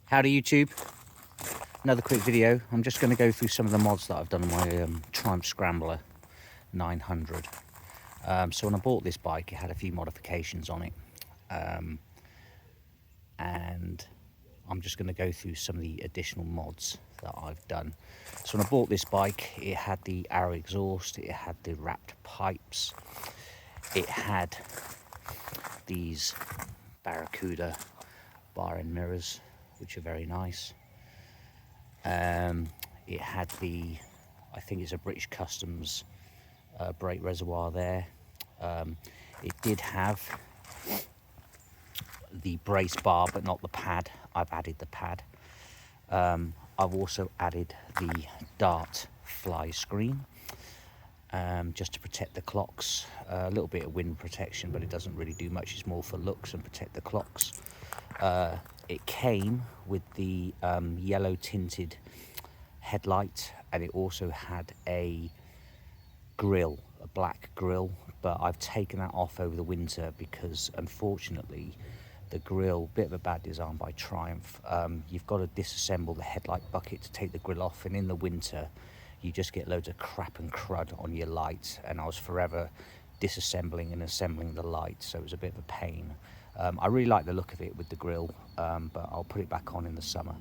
Howdy YouTube, another quick video. I'm just going to go through some of the mods that I've done on my Triumph Scrambler 900. So when I bought this bike, it had a few modifications on it, and I'm just going to go through some of the additional mods that I've done. So when I bought this bike, it had the Arrow exhaust, it had the wrapped pipes, it had these Barracuda bar end mirrors, which are very nice. It had the, I think it's a British Customs brake reservoir there. It did have the brace bar, but not the pad. I've added the pad. I've also added the dart fly screen, just to protect the clocks. A little bit of wind protection, but it doesn't really do much. It's more for looks and protect the clocks. It came with the yellow tinted headlight, and it also had a grille, a black grille, but I've taken that off over the winter because unfortunately the grille, bit of a bad design by Triumph, you've got to disassemble the headlight bucket to take the grille off, and in the winter you just get loads of crap and crud on your light, and I was forever disassembling and assembling the light, so it was a bit of a pain. I really like the look of it with the grille, but I'll put it back on in the summer.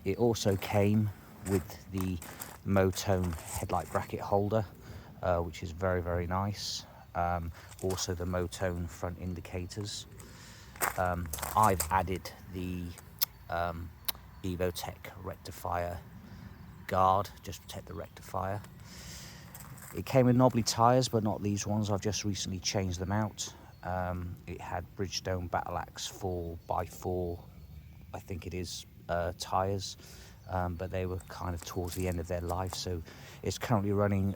It also came with the Motone headlight bracket holder, which is very, very nice. Also the Motone front indicators. I've added the Evotech rectifier guard, just to protect the rectifier. It came with knobbly tyres, but not these ones. I've just recently changed them out. It had Bridgestone Battle Axe 4x4, I think it is, tyres, but they were kind of towards the end of their life, so it's currently running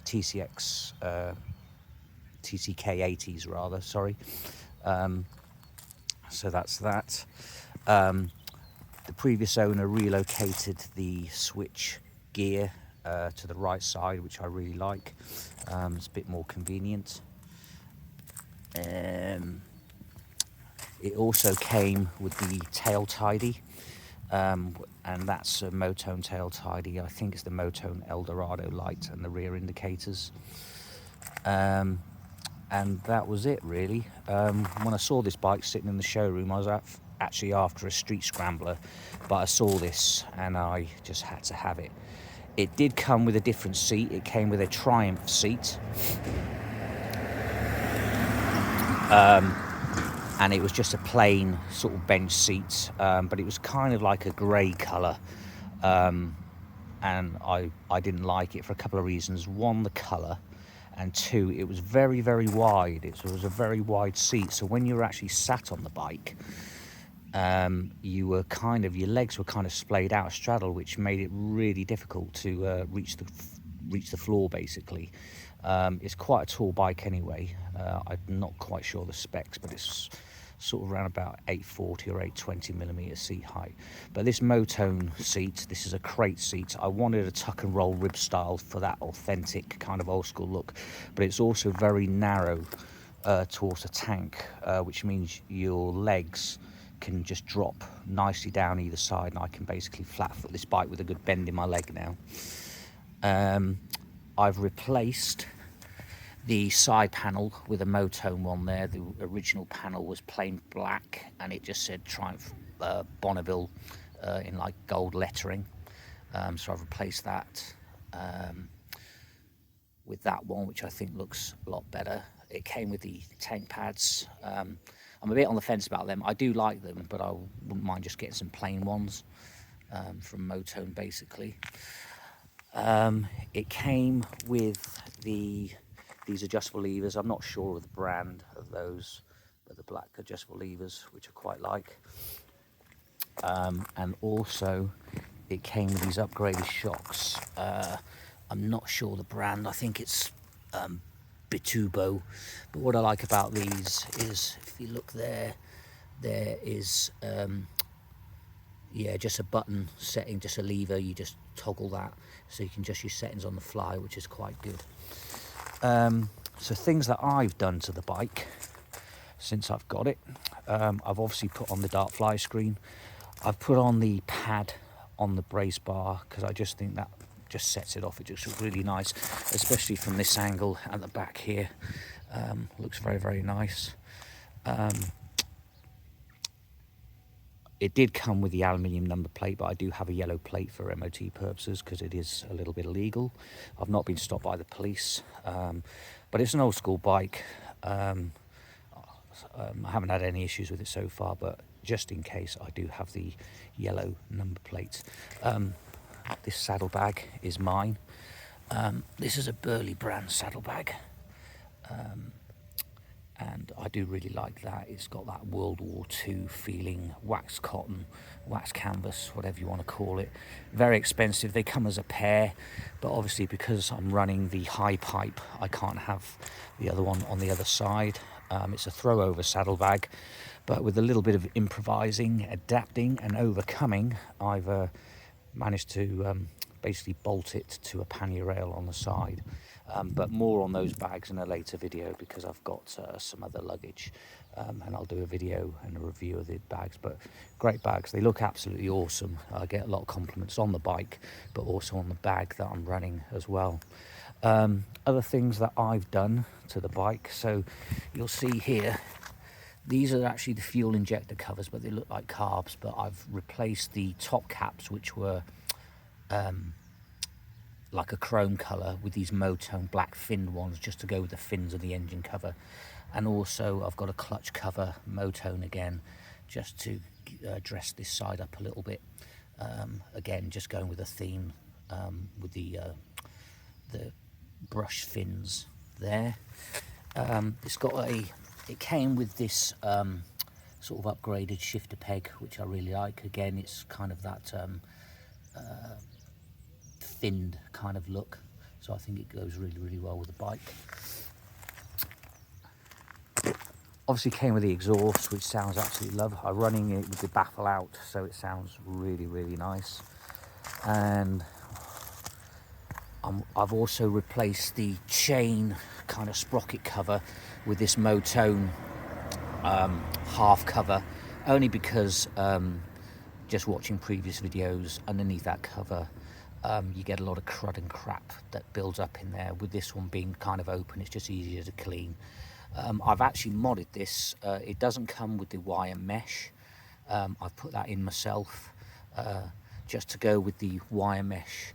TCK 80s rather, sorry. So that's that. The previous owner relocated the switch gear to the right side, which I really like. It's a bit more convenient. It also came with the tail tidy, and that's a Motone tail tidy. I think it's the Motone Eldorado light and the rear indicators. And that was it really. When I saw this bike sitting in the showroom, I was actually after a street scrambler, but I saw this and I just had to have it. It did come with a different seat. It came with a Triumph seat. And it was just a plain sort of bench seat, but it was kind of like a grey colour, and I didn't like it for a couple of reasons. One, the colour, and two, it was very, very wide. It was a very wide seat, so when you were actually sat on the bike, you were kind of, your legs were kind of splayed out straddle, which made it really difficult to reach the floor basically. It's quite a tall bike anyway. I'm not quite sure the specs, but it's sort of around about 840 or 820 millimeter seat height. But this Motone seat, this is a crate seat. I wanted a tuck and roll rib style for that authentic kind of old school look, but it's also very narrow towards the tank, which means your legs can just drop nicely down either side, and I can basically flat foot this bike with a good bend in my leg now. I've replaced the side panel with a Motone one there. The original panel was plain black and it just said Triumph Bonneville in like gold lettering. So I've replaced that with that one, which I think looks a lot better. It came with the tank pads. I'm a bit on the fence about them. I do like them, but I wouldn't mind just getting some plain ones from Motone basically. It came with these adjustable levers. I'm not sure of the brand of those, but the black adjustable levers, which I quite like. And also it came with these upgraded shocks. I'm not sure the brand. I think it's Bitubo. But what I like about these is, if you look there is yeah, just a button setting, just a lever. You just toggle that, so you can just use settings on the fly, which is quite good. So things that I've done to the bike since I've got it, I've obviously put on the dart fly screen. I've put on the pad on the brace bar because I just think that just sets it off. It just looks really nice, especially from this angle at the back here. Looks very, very nice. It did come with the aluminium number plate, but I do have a yellow plate for MOT purposes because it is a little bit illegal. I've not been stopped by the police, but it's an old school bike. I haven't had any issues with it so far, but just in case, I do have the yellow number plates. This saddlebag is mine. This is a Burley brand saddlebag. And I do really like that. It's got that World War II feeling, wax cotton, wax canvas, whatever you want to call it. Very expensive. They come as a pair, but obviously because I'm running the high pipe, I can't have the other one on the other side. It's a throw over saddlebag, but with a little bit of improvising, adapting and overcoming, I've managed to basically bolt it to a pannier rail on the side. But more on those bags in a later video because I've got some other luggage, and I'll do a video and a review of the bags. But great bags, they look absolutely awesome. I get a lot of compliments on the bike, but also on the bag that I'm running as well. Other things that I've done to the bike, so you'll see here, these are actually the fuel injector covers, but they look like carbs. But I've replaced the top caps, which were like a chrome colour, with these Motone black finned ones just to go with the fins of the engine cover. And also I've got a clutch cover Motone again, just to dress this side up a little bit. Again, just going with a theme with the brush fins there. It came with this sort of upgraded shifter peg, which I really like. Again, it's kind of that thinned kind of look, so I think it goes really, really well with the bike. Obviously came with the exhaust, which sounds absolutely lovely. I'm running it with the baffle out, so it sounds really, really nice. And I've also replaced the chain kind of sprocket cover with this Motone half cover, only because just watching previous videos, underneath that cover you get a lot of crud and crap that builds up in there. With this one being kind of open, it's just easier to clean. I've actually modded this. It doesn't come with the wire mesh. I've put that in myself just to go with the wire mesh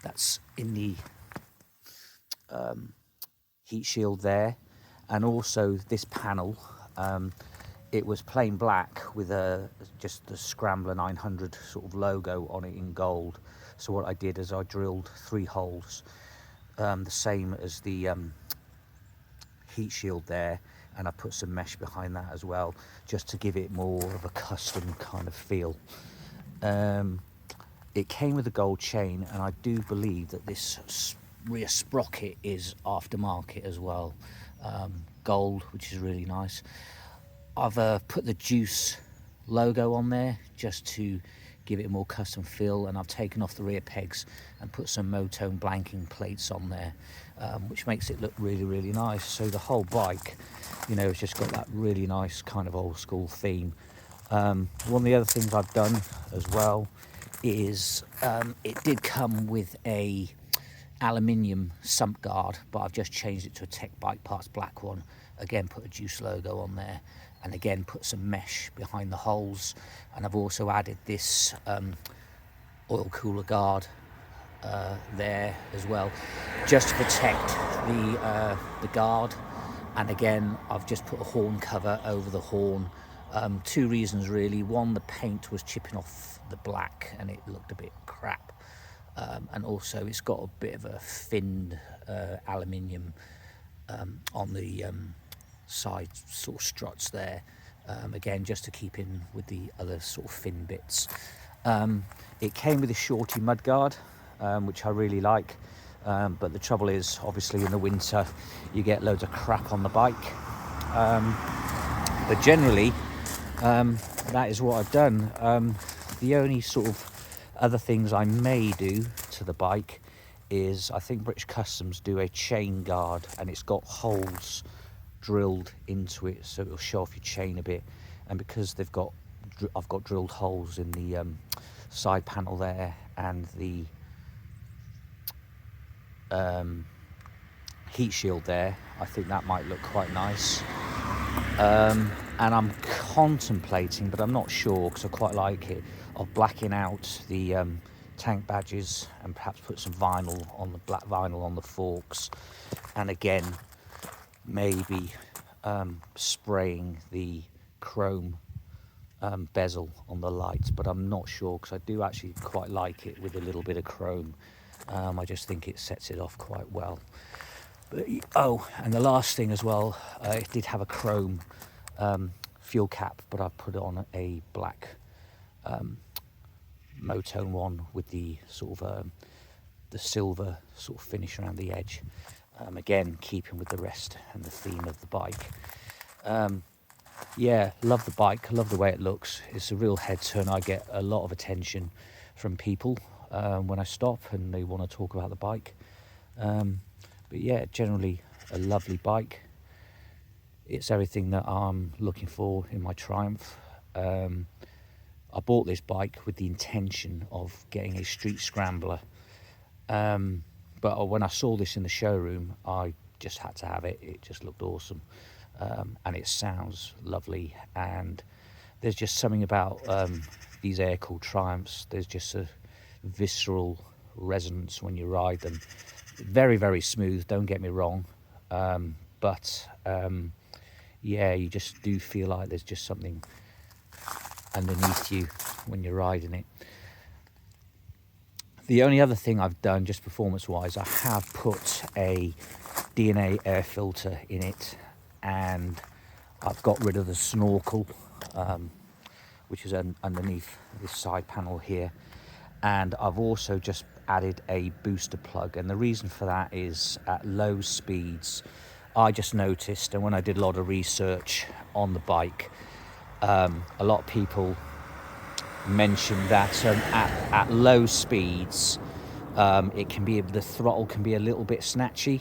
that's in the heat shield there. And also this panel, it was plain black with just the Scrambler 900 sort of logo on it in gold. So what I did is I drilled 3 holes, the same as the heat shield there, and I put some mesh behind that as well, just to give it more of a custom kind of feel. It came with a gold chain, and I do believe that this rear sprocket is aftermarket as well, gold, which is really nice. I've put the Juice logo on there just to give it a more custom feel, and I've taken off the rear pegs and put some Motone blanking plates on there, which makes it look really, really nice. So the whole bike, you know, it's just got that really nice kind of old school theme. One of the other things I've done as well is it did come with a aluminium sump guard, but I've just changed it to a Tech Bike Parts black one. Again, put a Juice logo on there, and again put some mesh behind the holes. And I've also added this oil cooler guard there as well, just to protect the guard. And again, I've just put a horn cover over the horn. 2 reasons really. One, the paint was chipping off the black and it looked a bit crap. And also it's got a bit of a finned aluminium on the side sort of struts there. Again, just to keep in with the other sort of fin bits. It came with a shorty mudguard, which I really like. But the trouble is, obviously in the winter, you get loads of crap on the bike. But generally, that is what I've done. The only sort of other things I may do to the bike is, I think British Customs do a chain guard, and it's got holes drilled into it, so it'll show off your chain a bit. And because they've got I've got drilled holes in the side panel there, and the heat shield there. I think that might look quite nice. And I'm contemplating, but I'm not sure because I quite like it, of blacking out the tank badges and perhaps put some vinyl on the black vinyl on the forks, and again maybe spraying the chrome bezel on the lights, but I'm not sure because I do actually quite like it with a little bit of chrome. I just think it sets it off quite well. But, oh, and the last thing as well, it did have a chrome fuel cap, but I put on a black Motone one with the sort of the silver sort of finish around the edge. Again, keeping with the rest and the theme of the bike. Yeah, love the bike, love the way it looks. It's a real head turn. I get a lot of attention from people when I stop and they want to talk about the bike. But yeah, generally a lovely bike. It's everything that I'm looking for in my Triumph. I bought this bike with the intention of getting a street scrambler. But when I saw this in the showroom, I just had to have it. It just looked awesome. And it sounds lovely. And there's just something about these air-cooled Triumphs. There's just a visceral resonance when you ride them. Very, very smooth, don't get me wrong. But yeah, you just do feel like there's just something underneath you when you're riding it. The only other thing I've done, just performance-wise, I have put a DNA air filter in it, and I've got rid of the snorkel, which is underneath this side panel here. And I've also just added a booster plug, and the reason for that is at low speeds, I just noticed, and when I did a lot of research on the bike, a lot of people mentioned that at low speeds, it can be, the throttle can be a little bit snatchy,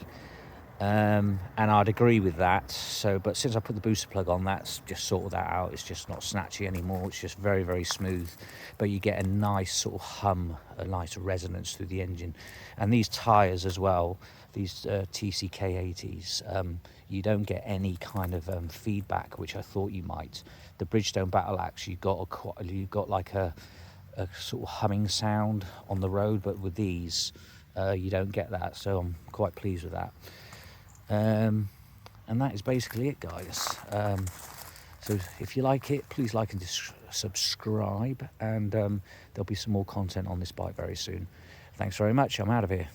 and I'd agree with that. So, but since I put the booster plug on, that's just sorted that out. It's just not snatchy anymore. It's just very, very smooth, but you get a nice sort of hum, a nice resonance through the engine. And these tires as well, these TCK80s, you don't get any kind of feedback, which I thought you might. The Bridgestone Battle Axe, you got like a sort of humming sound on the road, but with these, you don't get that. So I'm quite pleased with that. And that is basically it, guys. So if you like it, please like and subscribe, and there'll be some more content on this bike very soon. Thanks very much. I'm out of here.